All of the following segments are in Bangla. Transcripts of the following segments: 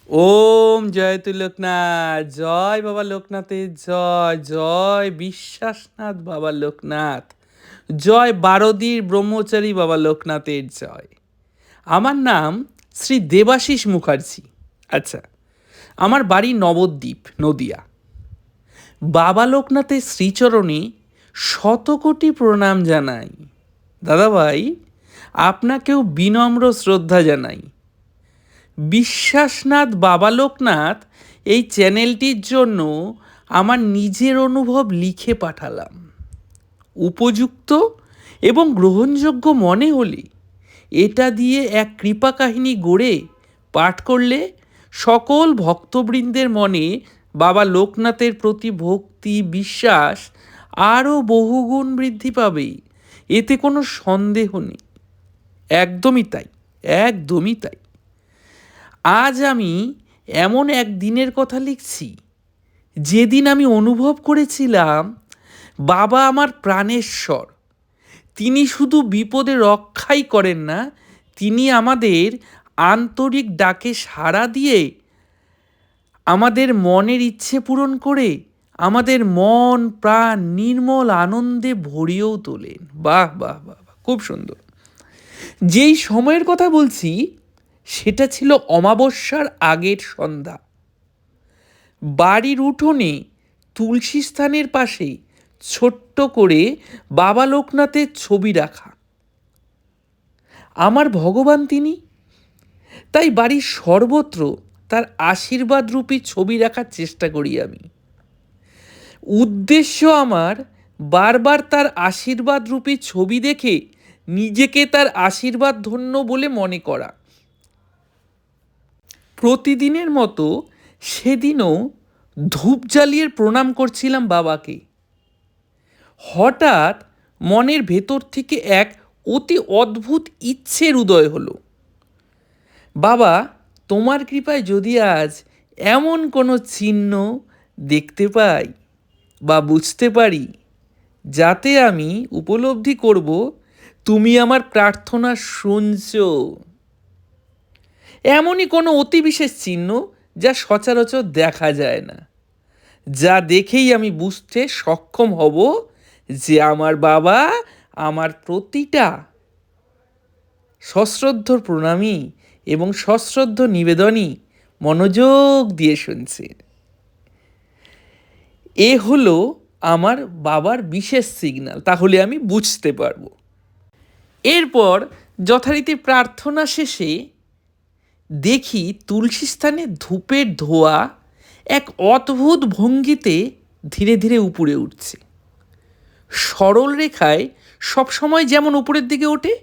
ওম জয়তু লোকনাথ, জয় বাবা লোকনাথের জয়, জয় বিশ্বাসনাথ বাবা লোকনাথ, জয় বারদীর ব্রহ্মচারী বাবা লোকনাথের জয়। আমার নাম শ্রী দেবাশিস মুখার্জি। আচ্ছা, আমার বাড়ি নবদ্বীপ, নদিয়া। বাবা লোকনাথের শ্রীচরণে শতকোটি প্রণাম জানাই। দাদাভাই, আপনাকেও বিনম্র শ্রদ্ধা জানাই। বিশ্বাসনাথ বাবা লোকনাথ এই চ্যানেলটির জন্য আমার নিজের অনুভব লিখে পাঠালাম। উপযুক্ত এবং গ্রহণযোগ্য মনে হলে এটা দিয়ে এক কৃপা কাহিনী গড়ে পাঠ করলে সকল ভক্তবৃন্দের মনে বাবা লোকনাথের প্রতি ভক্তি বিশ্বাস আরও বহুগুণ বৃদ্ধি পাবে, এতে কোনো সন্দেহ নেই। একদমই তাই, একদমই তাই। আজ আমি এমন এক দিনের কথা লিখছি যেদিন আমি অনুভব করেছিলাম বাবা আমার প্রাণেশ্বর। তিনি শুধু বিপদে রক্ষাই করেন না, তিনি আমাদের আন্তরিক ডাকে সাড়া দিয়ে আমাদের মনের ইচ্ছে পূরণ করে আমাদের মন প্রাণ নির্মল আনন্দে ভরিয়েও তোলেন। বাহ বাহ বাহ বাহ, খুব সুন্দর। যেই সময়ের কথা বলছি সেটা ছিল অমাবস্যার আগের সন্ধ্যা। বাড়ির উঠোনে তুলসী স্থানের পাশে ছোট্ট করে বাবা লোকনাথের ছবি রাখা। আমার ভগবান তিনি, তাই বাড়ির সর্বত্র তার আশীর্বাদরূপী ছবি রাখার চেষ্টা করি আমি। উদ্দেশ্য আমার বারবার তার আশীর্বাদরূপী ছবি দেখে নিজেকে তার আশীর্বাদ ধন্য বলে মনে করা। প্রতিদিনের মতো সেদিনও ধূপ জ্বালিয়ে প্রণাম করছিলাম বাবাকে। হঠাৎ মনের ভেতর থেকে এক অতি অদ্ভুত ইচ্ছের উদয় হলো। বাবা, তোমার কৃপায় যদি আজ এমন কোনো চিহ্ন দেখতে পাই বা বুঝতে পারি, যাতে আমি উপলব্ধি করব তুমি আমার প্রার্থনা শুনছ, এমনই কোনো অতি বিশেষ চিহ্ন যা সচরাচর দেখা যায় না, যা দেখেই আমি বুঝতে সক্ষম হব যে আমার বাবা আমার প্রতিটা সশ্রদ্ধ প্রণামী এবং সশ্রদ্ধ নিবেদনই মনোযোগ দিয়ে শুনছে। এ হলো আমার বাবার বিশেষ সিগন্যাল, তাহলে আমি বুঝতে পারবো। এরপর যথারীতি প্রার্থনা শেষে দেখি তুলসী স্থানে ধূপের ধোঁয়া এক অদ্ভুত ভঙ্গিতে ধীরে ধীরে উপরে উঠছে। সরল রেখায় সবসময় যেমন উপরের দিকে ওঠে,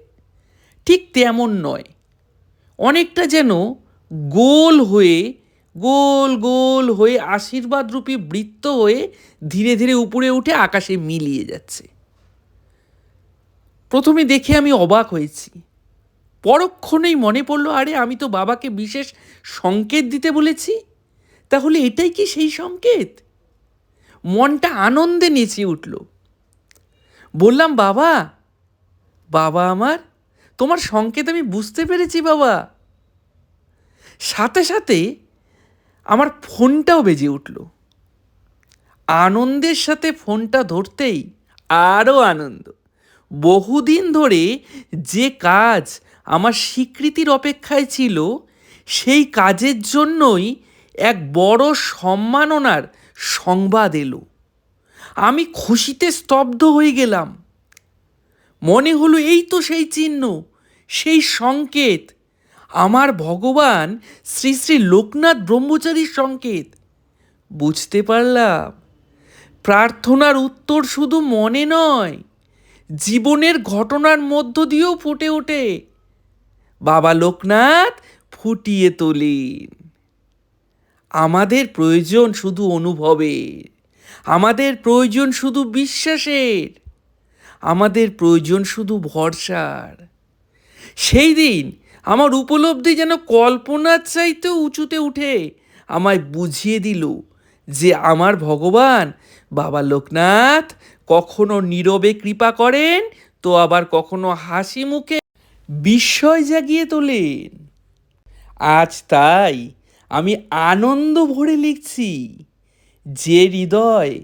ঠিক তেমন নয়, অনেকটা যেন গোল হয়ে গোল গোল হয়ে আশীর্বাদরূপী বৃত্ত হয়ে ধীরে ধীরে উপরে উঠে আকাশে মিলিয়ে যাচ্ছে। প্রথমে দেখে আমি অবাক হয়েছি, পরক্ষণেই মনে পড়ল, আরে আমি তো বাবাকে বিশেষ সংকেত দিতে বলেছি, তাহলে এটাই কি সেই সংকেত? মনটা আনন্দে নেচে উঠল। বললাম, বাবা, বাবা আমার, তোমার সংকেত আমি বুঝতে পেরেছি বাবা। সাথে সাথে আমার ফোনটাও বেজে উঠল। আনন্দের সাথে ফোনটা ধরতেই আরও আনন্দ। বহুদিন ধরে যে কাজ আমার স্বীকৃতির অপেক্ষায় ছিল, সেই কাজের জন্যই এক বড় সম্মাননার সংবাদ এলো। আমি খুশিতে স্তব্ধ হয়ে গেলাম। মনে হলো এই তো সেই চিহ্ন, সেই সংকেত, আমার ভগবান শ্রী শ্রী লোকনাথ ব্রহ্মচারীর সংকেত। বুঝতে পারলাম প্রার্থনার উত্তর শুধু মনে নয়, জীবনের ঘটনার মধ্য দিয়েও ফুটে ওঠে। বাবা লোকনাথ ফুটিয়ে তোলেন। আমাদের প্রয়োজন শুধু অনুভবের, আমাদের প্রয়োজন শুধু বিশ্বাসের, আমাদের প্রয়োজন শুধু ভরসার। সেই দিন আমার উপলব্ধি যেন কল্পনার চাইতেও উঁচুতে উঠে আমায় বুঝিয়ে দিল যে আমার ভগবান বাবা লোকনাথ কখনো নীরবে কৃপা করেন, তো আবার কখনো হাসি মুখে বিস্ময় জাগিয়ে তোলেন। আজ তাই আমি আনন্দ ভরে লিখছি। যে হৃদয়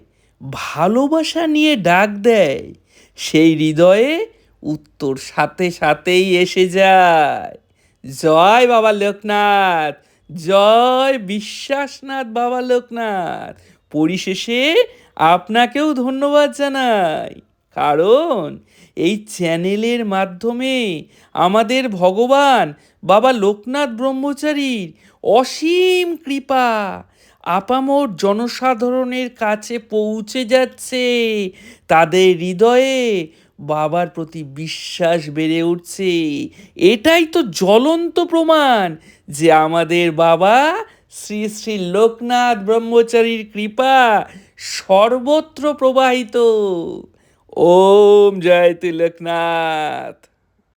ভালোবাসা নিয়ে ডাক দেয়, সেই হৃদয়ে উত্তর সাথে সাথেই এসে যায়। জয় বাবা লোকনাথ, জয় বিশ্বাসনাথ বাবা লোকনাথ। পরিশেষে আপনাকেও ধন্যবাদ জানাই, কারণ এই চ্যানেলের মাধ্যমে আমাদের ভগবান বাবা লোকনাথ ব্রহ্মচারীর অসীম কৃপা আপামর জনসাধারণের কাছে পৌঁছে যাচ্ছে। তাদের হৃদয়ে বাবার প্রতি বিশ্বাস বেড়ে উঠছে। এটাই তো জ্বলন্ত প্রমাণ যে আমাদের বাবা শ্রী শ্রী লোকনাথ ব্রহ্মচারীর কৃপা সর্বত্র প্রবাহিত। ওম জয় লোকনাথ।